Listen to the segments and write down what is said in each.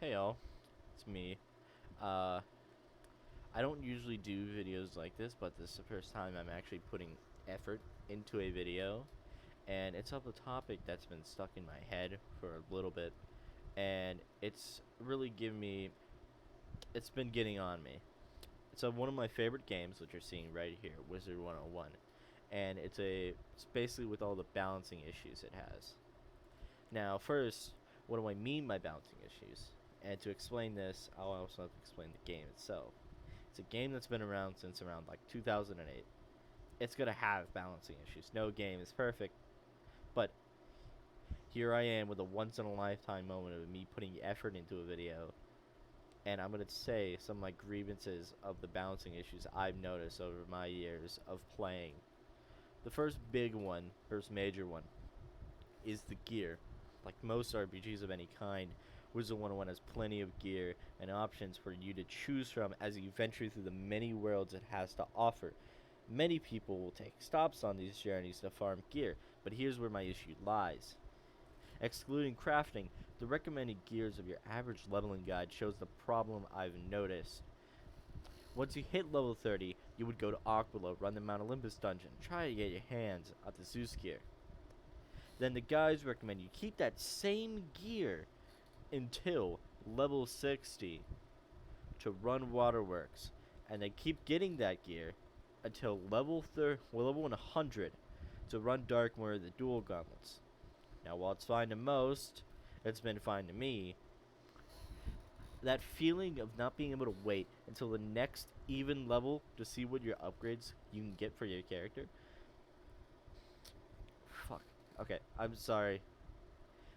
Hey all, it's me. Uh, I don't usually do videos like this, but this is the first time I'm actually putting effort into a video, and it's of a topic that's been stuck in my head for a little bit, and it's been getting on me. It's one of my favorite games, which you're seeing right here, Wizard101, and it's basically with all the balancing issues it has. Now, first, what do I mean by balancing issues? And to explain this, I'll also have to explain the game itself. It's a game that's been around since around like 2008. It's gonna have balancing issues. No game is perfect, but here I am with a once in a lifetime moment of me putting effort into a video, and I'm gonna say some of my grievances of the balancing issues I've noticed over my years of playing. The first major one, is the gear. Like most RPGs of any kind, Wizard101 has plenty of gear and options for you to choose from as you venture through the many worlds it has to offer. Many people will take stops on these journeys to farm gear, but here's where my issue lies. Excluding crafting, the recommended gears of your average leveling guide shows the problem I've noticed. Once you hit level 30, you would go to Aquila, run the Mount Olympus dungeon, try to get your hands on the Zeus gear. Then the guys recommend you keep that same gear until level 60 to run waterworks, and then keep getting that gear until level 100 to run Darkmoor the dual gauntlets. Now, while it's fine to most, it's been fine to me. That feeling of not being able to wait until the next even level to see what your upgrades you can get for your character. Fuck. Okay, I'm sorry.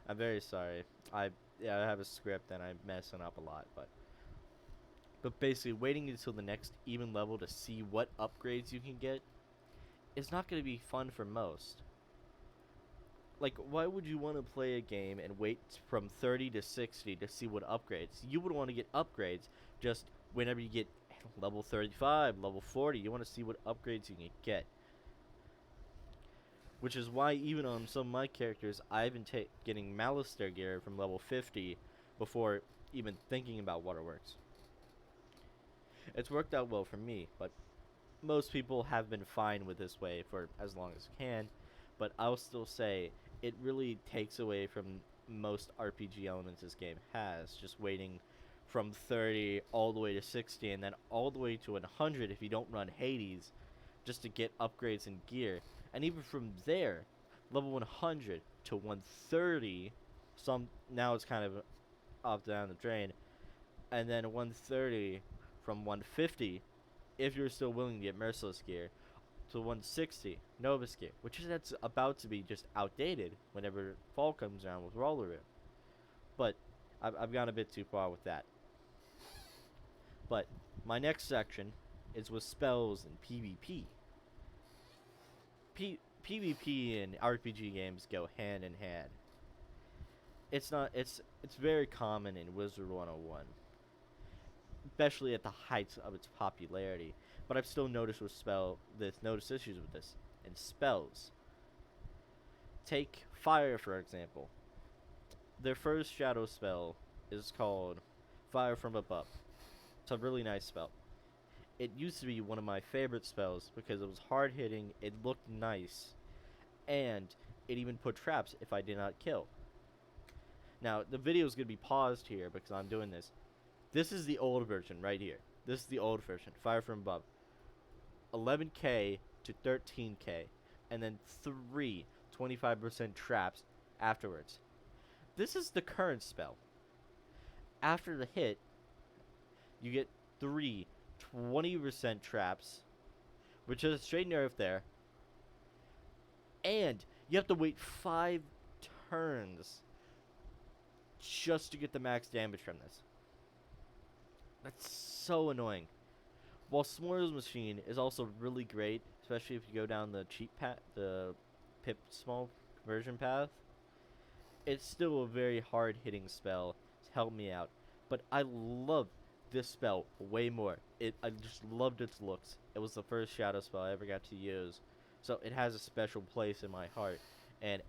I'm very sorry. I I have a script and I'm messing up a lot, but basically waiting until the next even level to see what upgrades you can get is not going to be fun for most. Like, why would you want to play a game and wait from 30 to 60 to see what upgrades? You would want to get upgrades just whenever you get level 35, level 40. You want to see what upgrades you can get. Which is why even on some of my characters, I've been getting Malister gear from level 50 before even thinking about Waterworks. It's worked out well for me, but most people have been fine with this way for as long as can. But I'll still say it really takes away from most RPG elements this game has. Just waiting from 30 all the way to 60 and then all the way to 100 if you don't run Hades just to get upgrades and gear. And even from there, level 100 to 130, now it's kind of off down the drain, and then 130 from 150 if you're still willing to get Merciless gear to 160 Novus gear, which is that's about to be just outdated whenever fall comes around with Roller Room. But I've gone a bit too far with that. But my next section is with spells and PvP. PvP and RPG games go hand in hand. It's very common in Wizard 101, especially at the heights of its popularity. But I've still noticed noticed issues with this. In spells, take fire for example. Their first shadow spell is called Fire from Above. It's a really nice spell. It used to be one of my favorite spells because it was hard hitting, it looked nice, and it even put traps if I did not kill. Now, the video is going to be paused here because I'm doing this. This is the old version right here. This is the old version, Fire from Above. 11k to 13k, and then 25% traps afterwards. This is the current spell. After the hit, you get 20% traps, which is a straight nerf there, and you have to wait 5 turns just to get the max damage from this. That's so annoying. While S'more's Machine is also really great, especially if you go down the cheap path, the pip small conversion path, it's still a very hard hitting spell to help me out. But I love this spell way more. I just loved its looks. It was the first shadow spell I ever got to use, so it has a special place in my heart. And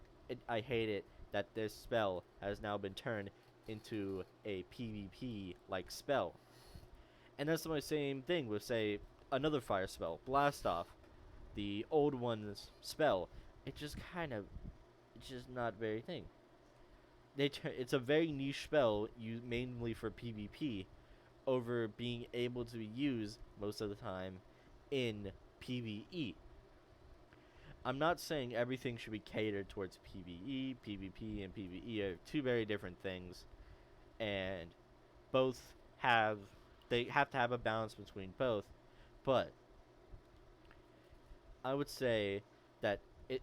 I hate it that this spell has now been turned into a PvP like spell. And that's my same thing with, say, another fire spell, Blast Off, the old one's spell. It just kind of, it's just not very thing. It's a very niche spell used mainly for PvP over being able to be used most of the time in PvE. I'm not saying everything should be catered towards PvE. PvP and PvE are two very different things, and both have they have to have a balance between both. But I would say that it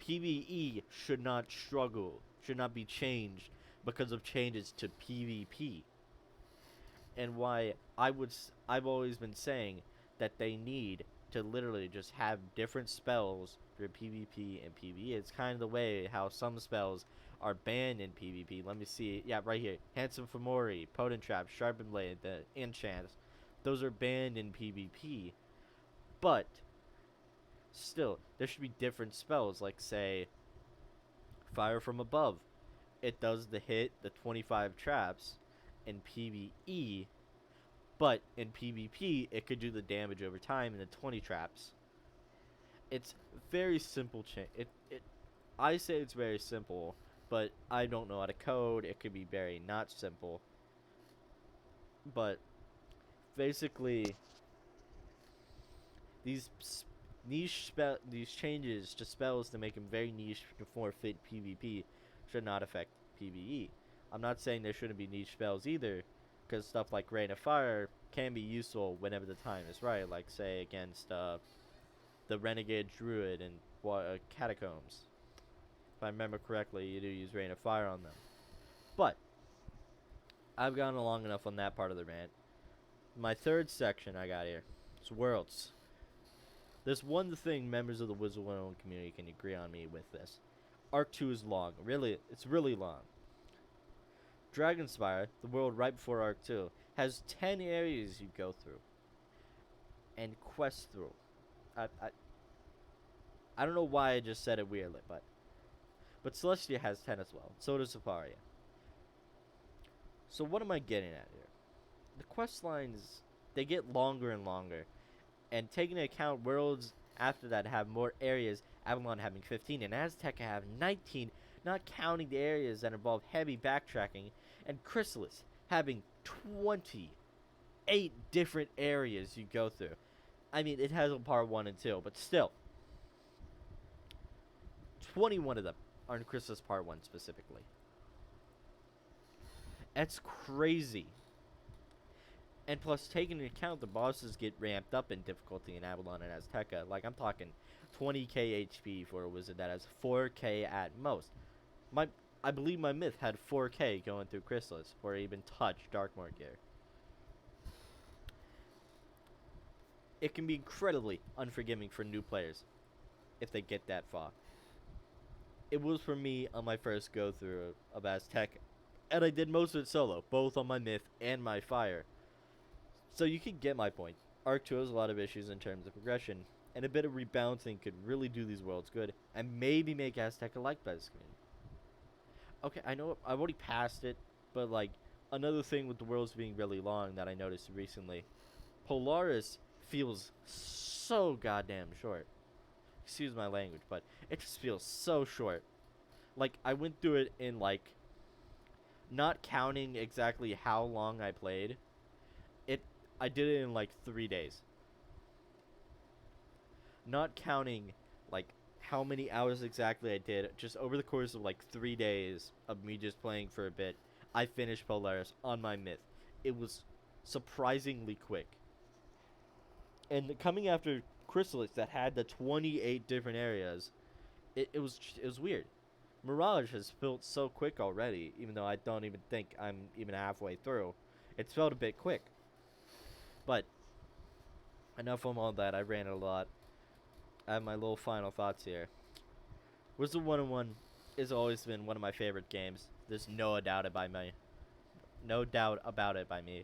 PvE should not struggle, should not be changed because of changes to PvP. And why I've always been saying that they need to literally just have different spells for PvP and PvE. It's kind of the way how some spells are banned in PvP. Let me see. Yeah, right here. Handsome Fomori, Potent Trap, Sharpened Blade, the enchants. Those are banned in PvP. But still, there should be different spells, like, say, Fire from Above. It does the hit, the 25 traps in PvE, but in PvP, it could do the damage over time in the 20 traps. It's very simple I say it's very simple, but I don't know how to code. It could be very not simple. But basically, these these changes to spells to make them very niche to more fit PvP should not affect PvE. I'm not saying there shouldn't be niche spells either, because stuff like Rain of Fire can be useful whenever the time is right, like, say, against the Renegade Druid and Catacombs. If I remember correctly, you do use Rain of Fire on them. But I've gone long enough on that part of the rant. My third section I got here is Worlds. There's one thing members of the Wizard101 community can agree on me with this. Arc 2 is long. Really, it's really long. Dragonspire, the world right before Arc 2, has 10 areas you go through and quest through. I don't know why I just said it weirdly, but Celestia has 10 as well. So does Safaria. So what am I getting at here? The quest lines, they get longer and longer. And taking into account worlds after that have more areas, Avalon having 15 and Azteca have 19, not counting the areas that involve heavy backtracking, and Chrysalis having 28 different areas you go through. I mean, it has a part 1 and 2, but still. 21 of them are in Chrysalis part 1 specifically. That's crazy. And plus, taking into account the bosses get ramped up in difficulty in Avalon and Azteca. Like, I'm talking 20k HP for a wizard that has 4k at most. I believe my myth had 4k going through Chrysalis before I even touched Darkmoor gear. It can be incredibly unforgiving for new players if they get that far. It was for me on my first go-through of Azteca. And I did most of it solo, both on my myth and my fire. So you can get my point. Arc 2 has a lot of issues in terms of progression, and a bit of rebalancing could really do these worlds good, and maybe make Azteca liked by this community. Okay, I know I've already passed it, but, like, another thing with the worlds being really long that I noticed recently, Polaris feels so goddamn short. Excuse my language, but it just feels so short. Like, I went through it in, like, not counting exactly how long I played, I did it in like 3 days. Not counting like how many hours exactly I did, just over the course of like 3 days of me just playing for a bit, I finished Polaris on my myth. It was surprisingly quick. And coming after Chrysalis that had the 28 different areas, it was weird. Mirage has felt so quick already, even though I don't even think I'm even halfway through. It's felt a bit quick. But enough on all that. I ran a lot. I have my little final thoughts here. Wizard101 has always been one of my favorite games. There's no doubt about it by me.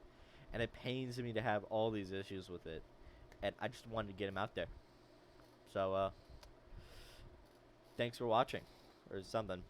And it pains me to have all these issues with it. And I just wanted to get them out there. So, thanks for watching. Or something.